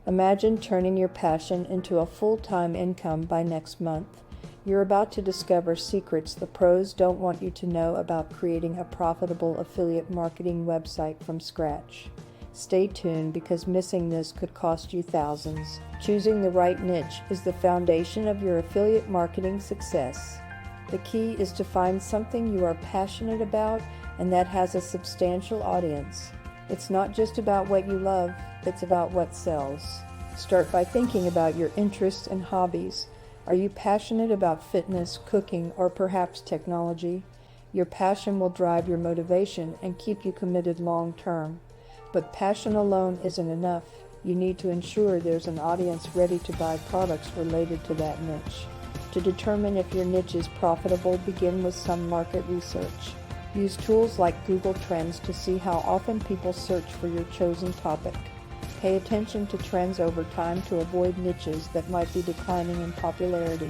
Imagine turning your passion into a full-time income by next month. You're about to discover secrets the pros don't want you to know about creating a profitable affiliate marketing website from scratch. Stay tuned because missing this could cost you thousands. Choosing the right niche is the foundation of your affiliate marketing success. The key is to find something you are passionate about and that has a substantial audience. It's not just about what you love, it's about what sells. Start by thinking about your interests and hobbies. Are you passionate about fitness, cooking, or perhaps technology? Your passion will drive your motivation and keep you committed long term. But passion alone isn't enough. You need to ensure there's an audience ready to buy products related to that niche. To determine if your niche is profitable, begin with some market research. Use tools like Google Trends to see how often people search for your chosen topic. Pay attention to trends over time to avoid niches that might be declining in popularity.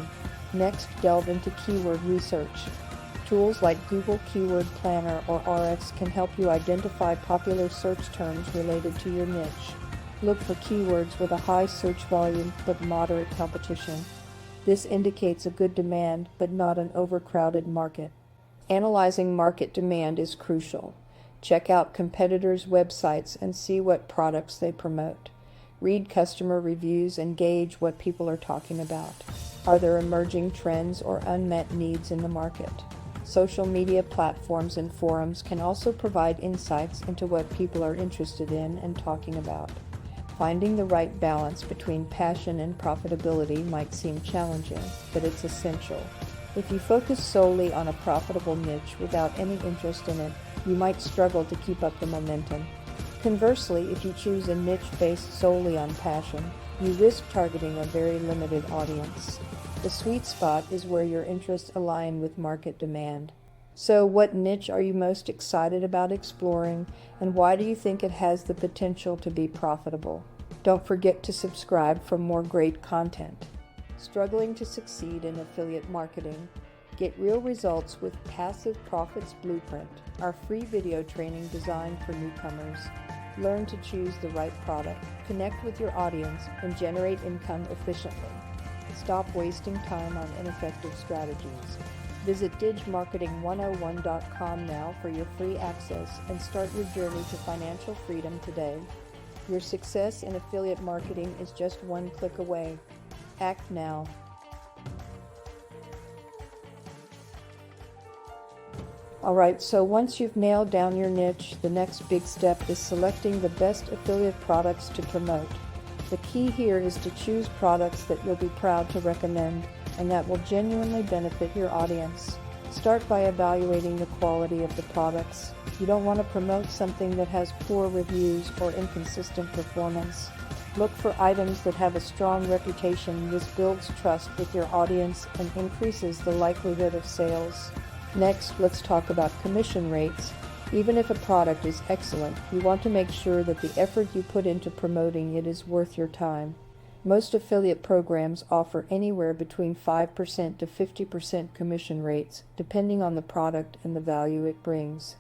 Next, delve into keyword research. Tools like Google Keyword Planner or RX can help you identify popular search terms related to your niche. Look for keywords with a high search volume but moderate competition. This indicates a good demand but not an overcrowded market. Analyzing market demand is crucial. Check out competitors' websites and see what products they promote. Read customer reviews and gauge what people are talking about. Are there emerging trends or unmet needs in the market? Social media platforms and forums can also provide insights into what people are interested in and talking about. Finding the right balance between passion and profitability might seem challenging, but it's essential. If you focus solely on a profitable niche without any interest in it, you might struggle to keep up the momentum. Conversely, if you choose a niche based solely on passion, you risk targeting a very limited audience. The sweet spot is where your interests align with market demand. So, what niche are you most excited about exploring, and why do you think it has the potential to be profitable? Don't forget to subscribe for more great content. Struggling to succeed in affiliate marketing? Get real results with Passive Profits Blueprint, our free video training designed for newcomers. Learn to choose the right product, connect with your audience, and generate income efficiently. Stop wasting time on ineffective strategies. Visit DigMarketing101.com now for your free access and start your journey to financial freedom today. Your success in affiliate marketing is just one click away. Act now. Alright, so once you've nailed down your niche, the next big step is selecting the best affiliate products to promote. The key here is to choose products that you'll be proud to recommend and that will genuinely benefit your audience. Start by evaluating the quality of the products. You don't want to promote something that has poor reviews or inconsistent performance. Look for items that have a strong reputation. This builds trust with your audience and increases the likelihood of sales. Next, let's talk about commission rates. Even if a product is excellent, you want to make sure that the effort you put into promoting it is worth your time. Most affiliate programs offer anywhere between 5% to 50% commission rates, depending on the product and the value it brings.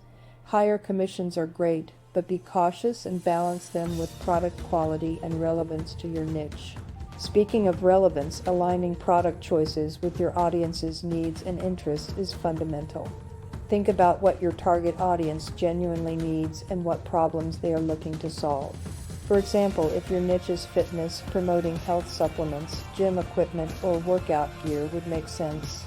Higher commissions are great, but be cautious and balance them with product quality and relevance to your niche. Speaking of relevance, aligning product choices with your audience's needs and interests is fundamental. Think about what your target audience genuinely needs and what problems they are looking to solve. For example, if your niche is fitness, promoting health supplements, gym equipment, or workout gear would make sense.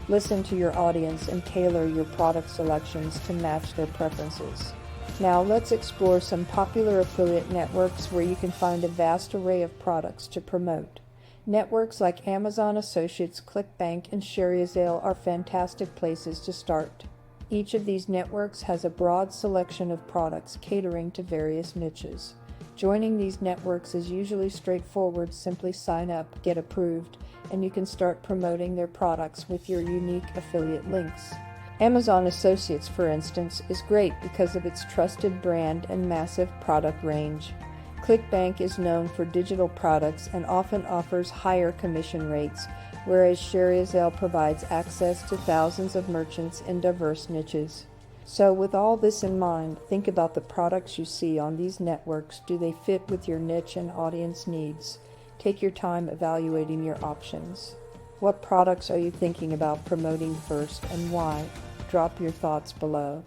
Listen to your audience and tailor your product selections to match their preferences. Now let's explore some popular affiliate networks where you can find a vast array of products to promote. Networks like Amazon Associates, ClickBank, and ShareASale are fantastic places to start. Each of these networks has a broad selection of products catering to various niches. Joining these networks is usually straightforward. Simply sign up, get approved, and you can start promoting their products with your unique affiliate links. Amazon Associates, for instance, is great because of its trusted brand and massive product range. ClickBank is known for digital products and often offers higher commission rates, whereas ShareASale provides access to thousands of merchants in diverse niches. So, with all this in mind, think about the products you see on these networks. Do they fit with your niche and audience needs? Take your time evaluating your options. What products are you thinking about promoting first and why? Drop your thoughts below.